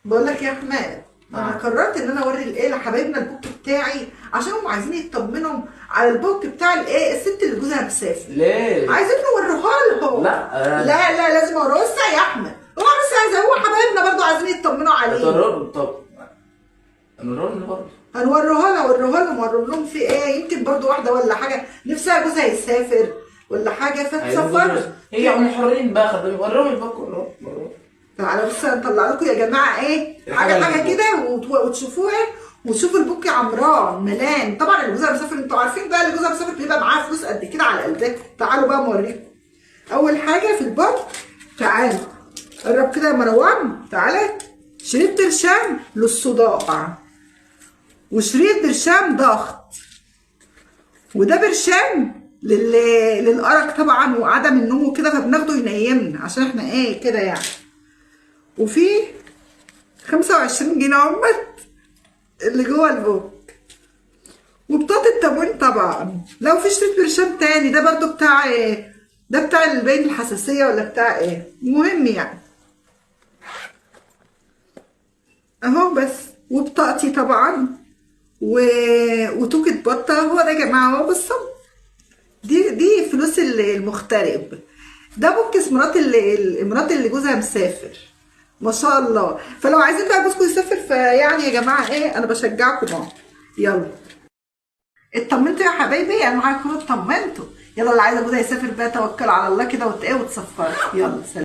بقول لك يا احمد، انا قررت ان انا اوري الايه لحبايبنا البوك بتاعي، عشان هم عايزين يطمنوا على البوك بتاع الايه الست اللي جوزها مسافر. ليه؟ عايزين نوريها لهم. لا لا لازم اوريها. بص يا احمد، هو بس عايز، هو حبايبنا برضو عايزين يطمنوا عليه. طب نوريهم برضه. هنوريها لهم وريهم في ايه، يمكن برضو واحده ولا حاجه نفسها جوزها يسافر ولا حاجه فتسافر. هي هم حرين بقى، خدهم وريهم الباك، وريهم. تعالى بس هنطلع لكم يا جماعه ايه حاجه كده وتشوفوها، وتشوفوا البوك عمران ملان. طبعا اللي جوزها مسافر انتوا عارفين بقى، اللي جوزها مسافر بيبقى معاه فلوس قد كده على قلبها. تعالوا بقى اوريكم. اول حاجه في البوك، تعالوا قرب كده يا مروان، تعالى. شريط برشام للصداع، وشريط برشام ضغط، وده برشام للارق طبعا وعدم النوم وكده، فبناخده ينيمنا عشان احنا ايه كده يعني. وفي 25 جنيه عمت اللي جوه البوك، وبطاقة التموين طبعا. لو في شريط برشام تاني ده برضو بتاع ايه، ده بتاع البين الحساسية ولا بتاع ايه، المهم يعني اهو بس. وبطاقتي طبعا وتوكة بطة. هو ده يا جماعة، هو بصوا دي فلوس المغترب. ده بوكس مرات اللي جوزها مسافر ما شاء الله. فلو عايزين بقى جوزكم يسافر فيعني يا جماعه ايه، انا بشجعكم اهو. يلا اطمنتوا يا حبايبي، انا معاكم اطمنتوا. يلا اللي عايزه جوزها يسافر بقى توكل على الله كده وتسفر. يلا سلام.